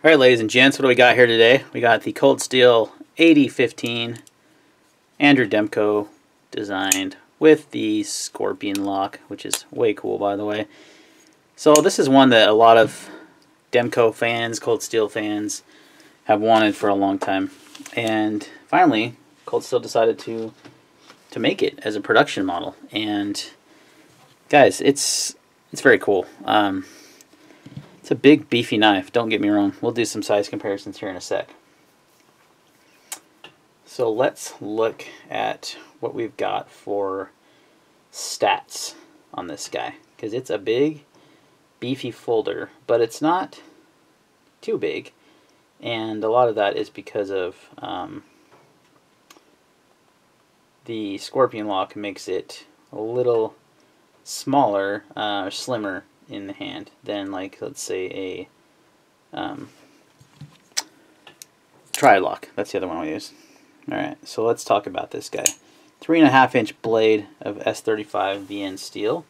Alright, ladies and gents, what do we got here today? We got the Cold Steel AD15 Andrew Demko designed with the Scorpion lock, which is way cool, by the way. So this is one that a lot of Demko fans, Cold Steel fans, have wanted for a long time. And finally, Cold Steel decided to make it as a production model. And guys, it's very cool. It's a big, beefy knife, don't get me wrong. We'll do some size comparisons here in a sec. So let's look at what we've got for stats on this guy, because it's a big, beefy folder, but it's not too big, and a lot of that is because of the Scorpion lock makes it a little smaller, slimmer in the hand than, like, let's say a tri-lock. That's the other one we use. Alright, so let's talk about this guy. 3.5-inch blade of S35 VN steel.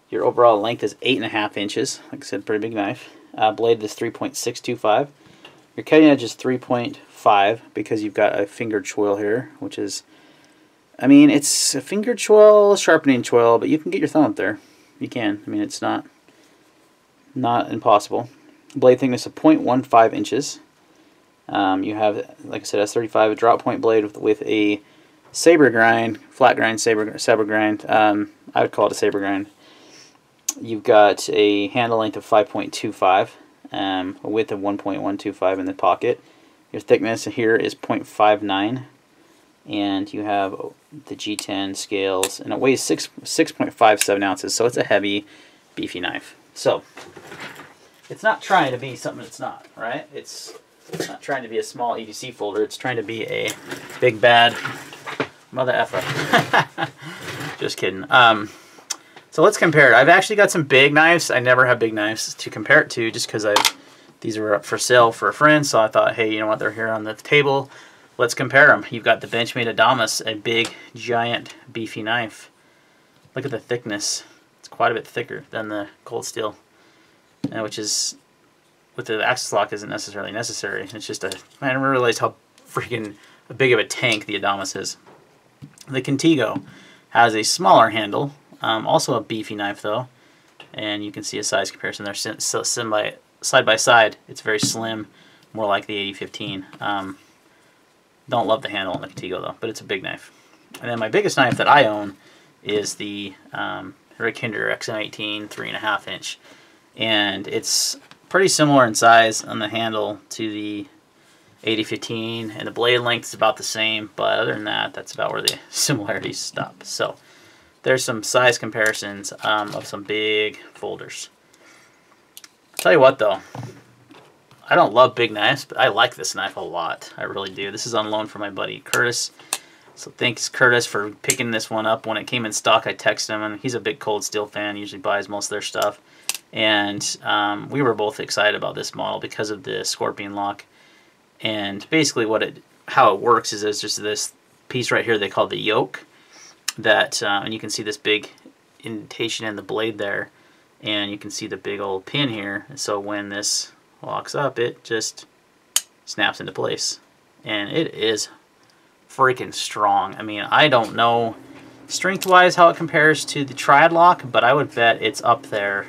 Your overall length is 8.5 inches. Like I said, pretty big knife. Blade is 3.625. Your cutting edge is 3.5 because you've got a fingered choil here, which is, I mean, it's a fingered choil, sharpening choil, but you can get your thumb up there. You can. I mean, it's not impossible. Blade thickness of 0.15 inches. You have, like I said, S35, a drop point blade with a saber grind, flat grind, saber grind. I would call it a saber grind. You've got a handle length of 5.25, a width of 1.125 in the pocket. Your thickness here is 0.59, and you have the G10 scales, and it weighs 6.57 ounces, so it's a heavy, beefy knife. So it's not trying to be something it's not, right? It's not trying to be a small EDC folder. It's trying to be a big bad mother effer. Just kidding. So let's compare it. I've actually got some big knives. I never have big knives to compare it to, just because these were up for sale for a friend. So I thought, hey, you know what? They're here on the table. Let's compare them. You've got the Benchmade Adamas, a big, giant, beefy knife. Look at the thickness. It's quite a bit thicker than the Cold Steel, which is, with the axis lock, isn't necessarily necessary. It's just I never realized how freaking big of a tank the Adamas is. The Contigo has a smaller handle, also a beefy knife though, and you can see a size comparison there. Side by side, it's very slim, more like the AD15. Don't love the handle on the Contigo though, but it's a big knife. And then my biggest knife that I own is the Rick Hinder XM18 3.5 inch, and it's pretty similar in size on the handle to the AD15, and the blade length is about the same, but other than that, that's about where the similarities stop. So there's some size comparisons of some big folders. I'll tell you what though, I don't love big knives, but I like this knife a lot. I really do. This is on loan from my buddy Curtis. So thanks, Curtis, for picking this one up. When it came in stock, I texted him, and he's a big Cold Steel fan. He usually buys most of their stuff. And we were both excited about this model because of the Scorpion lock. And basically how it works is there's just this piece right here they call the yoke. And you can see this big indentation in the blade there. And you can see the big old pin here. So when this locks up, it just snaps into place, and it is freaking strong. I mean, I don't know strength wise how it compares to the Triad lock, but I would bet it's up there,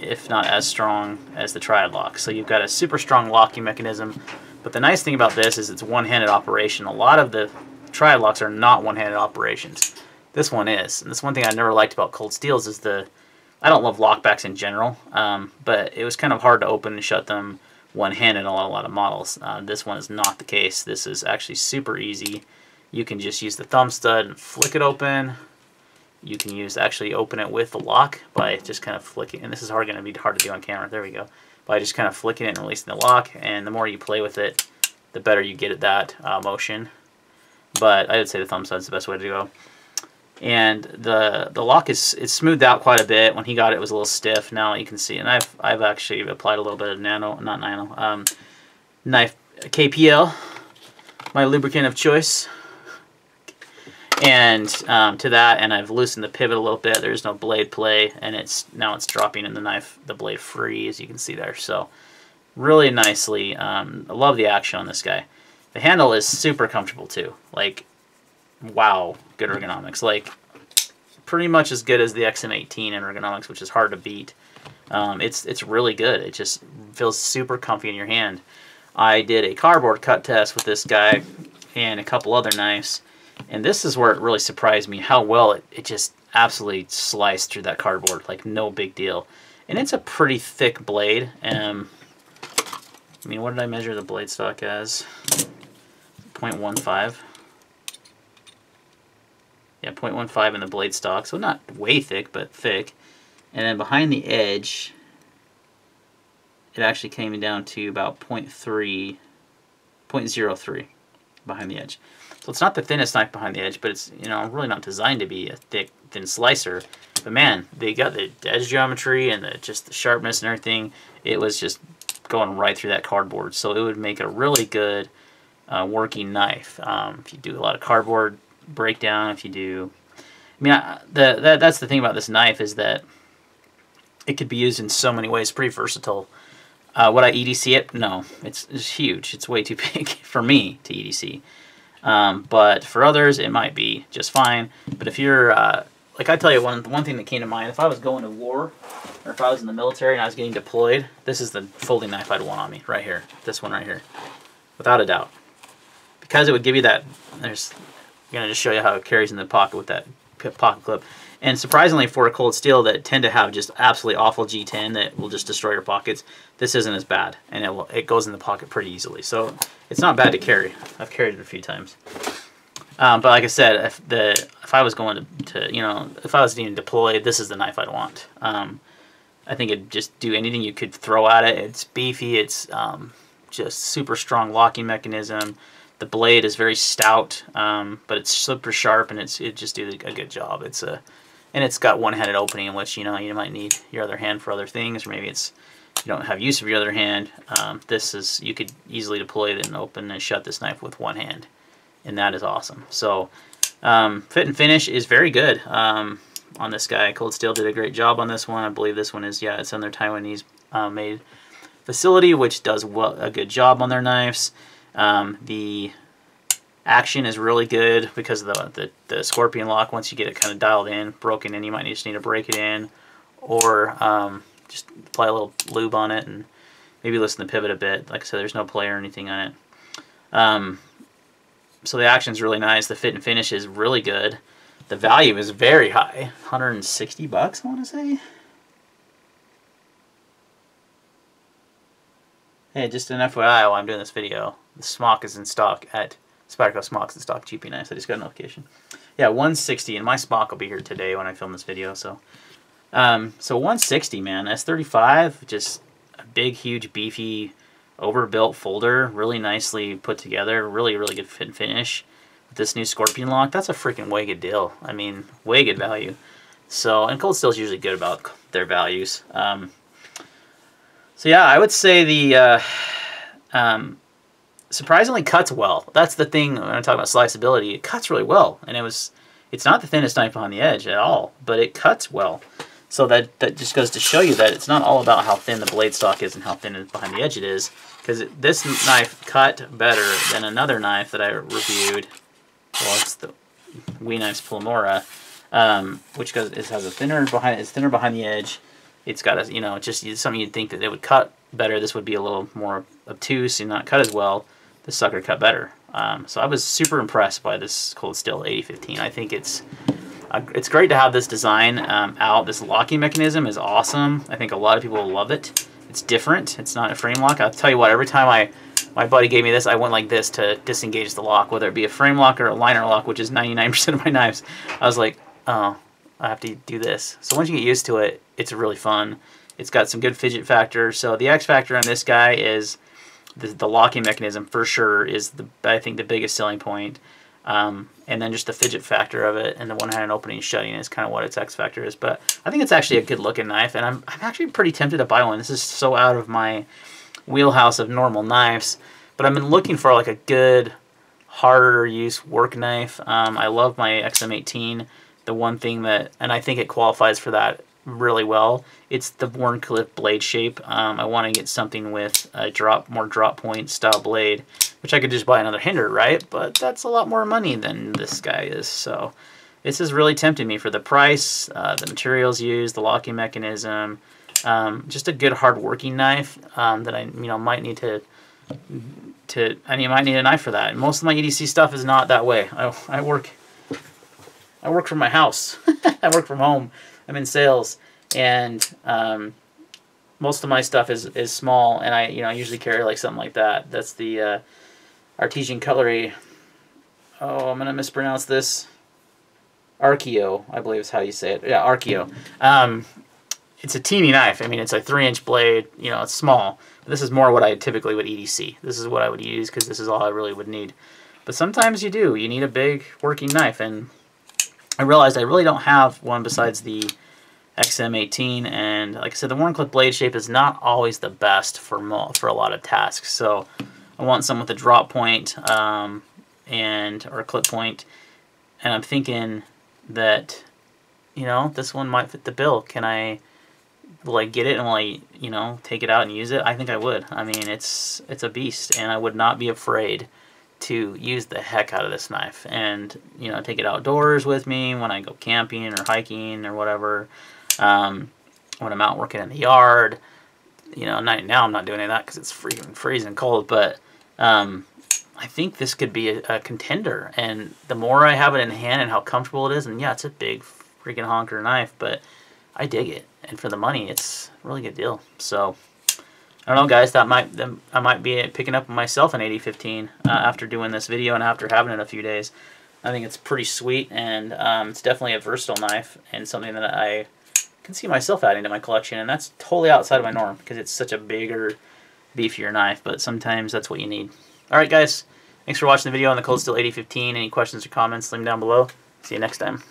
if not as strong as the Triad lock. So you've got a super strong locking mechanism, but the nice thing about this is it's one-handed operation. A lot of the Triad locks are not one-handed operations. This one is, and that's one thing I never liked about Cold Steels is I don't love lockbacks in general, but it was kind of hard to open and shut them one-handed on a lot of models. This one is not the case. This is actually super easy. You can just use the thumb stud and flick it open. You can actually open it with the lock by just kind of flicking, and this is going to be hard to do on camera. There we go. By just kind of flicking it and releasing the lock, and the more you play with it, the better you get at that motion. But I would say the thumb stud is the best way to go. And the lock is smoothed out quite a bit. When he got it, it was a little stiff. Now you can see, and I've actually applied a little bit of knife KPL, my lubricant of choice, and to that, and I've loosened the pivot a little bit. There's no blade play, and now it's dropping in the blade free, as you can see there. So really nicely. I love the action on this guy. The handle is super comfortable too. Like, wow, good ergonomics. Like, pretty much as good as the XM18 in ergonomics, which is hard to beat. It's really good. It just feels super comfy in your hand. I did a cardboard cut test with this guy and a couple other knives, and this is where it really surprised me how well it just absolutely sliced through that cardboard, like no big deal. And it's a pretty thick blade. I mean, what did I measure the blade stock as? 0.15. Yeah, 0.15 in the blade stock, so not way thick, but thick. And then behind the edge, it actually came down to about 0.03 behind the edge. So it's not the thinnest knife behind the edge, but it's, you know, really not designed to be a thick, thin slicer. But man, they got the edge geometry and just the sharpness and everything. It was just going right through that cardboard. So it would make a really good working knife. If you do a lot of cardboard breakdown, if you do... I mean, that's the thing about this knife, is that it could be used in so many ways. Pretty versatile. Would I EDC it? No. It's huge. It's way too big for me to EDC. But for others, it might be just fine. But if you're... like, I tell you, one thing that came to mind, if I was going to war, or if I was in the military and I was getting deployed, this is the folding knife I'd want on me, right here. This one right here. Without a doubt. Because it would give you that... I'm going to just show you how it carries in the pocket with that pocket clip. And surprisingly, for a cold steel that tend to have just absolutely awful G10 that will just destroy your pockets, this isn't as bad, and it goes in the pocket pretty easily. So it's not bad to carry. I've carried it a few times. But like I said, if I was going to you know, if I was being deployed, this is the knife I'd want. I think it'd just do anything you could throw at it. It's beefy. It's just super strong locking mechanism. The blade is very stout, but it's super sharp, and it just do a good job. And it's got one-handed opening, in which, you know, you might need your other hand for other things, or maybe it's you don't have use of your other hand. You could easily deploy it and open and shut this knife with one hand, and that is awesome. So fit and finish is very good on this guy. Cold Steel did a great job on this one. I believe this one is, yeah, it's on their Taiwanese made facility, which does a good job on their knives. The action is really good because of the scorpion lock. Once you get it kind of dialed in, broken in, you might just need to break it in, or just apply a little lube on it and maybe loosen the pivot a bit. Like I said, there's no play or anything on it. So the action is really nice. The fit and finish is really good. The value is very high, $160, I want to say. Hey, just an FYI while I'm doing this video, the smock is in stock at Spyderco Smock's in stock, GP Knives. I just got a notification. Yeah, 160, and my smock will be here today when I film this video. So, so 160, man. S35, just a big, huge, beefy, overbuilt folder, really nicely put together, really, really good fit and finish. With this new scorpion lock, that's a freaking way good deal. I mean, way good value. So, and Cold Steel's usually good about their values. So yeah, I would say the surprisingly cuts well. That's the thing when I talk about sliceability. It cuts really well, and it's not the thinnest knife behind the edge at all, but it cuts well. So that just goes to show you that it's not all about how thin the blade stock is and how thin behind the edge it is, because this knife cut better than another knife that I reviewed. Well, it's the Wee Knives Palmetto, which has a thinner behind the edge. It's got a, you know, just something you'd think that it would cut better. This would be a little more obtuse and not cut as well. This sucker cut better. So I was super impressed by this Cold Steel AD15. I think it's great to have this design out. This locking mechanism is awesome. I think a lot of people will love it. It's different. It's not a frame lock. I'll tell you what, every time my buddy gave me this, I went like this to disengage the lock, whether it be a frame lock or a liner lock, which is 99% of my knives. I was like, oh, I have to do this. So once you get used to it, it's really fun. It's got some good fidget factor. So the X factor on this guy is the locking mechanism for sure is I think the biggest selling point. And then just the fidget factor of it and the one-handed opening and shutting is kind of what its X factor is. But I think it's actually a good looking knife, and I'm actually pretty tempted to buy one. This is so out of my wheelhouse of normal knives, but I've been looking for like a good, harder use work knife. I love my XM18. The one thing that, and I think it qualifies for that really well. It's the Wharncliffe blade shape. I want to get something with a more drop point style blade, which I could just buy another hinder, right? But that's a lot more money than this guy is. So this is really tempting me for the price, the materials used, the locking mechanism, just a good hard working knife that I might need might need a knife for that. And most of my EDC stuff is not that way. I work from my house. I work from home. I'm in sales, and most of my stuff is small, and I usually carry like something like that. That's the Artesian Cutlery. Oh, I'm gonna mispronounce this. Archeo, I believe is how you say it. Yeah, Archeo. It's a teeny knife. I mean, it's a 3-inch blade. It's small. This is more what I typically would EDC. This is what I would use because this is all I really would need. But sometimes you do. You need a big working knife, and I realized I really don't have one besides the XM18, and like I said, the Wharncliffe blade shape is not always the best for a lot of tasks. So I want some with a drop point or a clip point, and I'm thinking that this one might fit the bill. Will I get it and will I take it out and use it? I think I would. I mean, it's a beast, and I would not be afraid to use the heck out of this knife and take it outdoors with me when I go camping or hiking or whatever, when I'm out working in the yard. Now I'm not doing any of that because it's freezing cold, but I think this could be a contender, and the more I have it in hand and how comfortable it is, and yeah, it's a big freaking honker knife, but I dig it, and for the money it's a really good deal. So I don't know, guys, I might be picking up myself an AD15 after doing this video and after having it a few days. I think it's pretty sweet, and it's definitely a versatile knife and something that I can see myself adding to my collection, and that's totally outside of my norm because it's such a bigger, beefier knife, but sometimes that's what you need. Alright, guys, thanks for watching the video on the Cold Steel AD15. Any questions or comments, leave them down below. See you next time.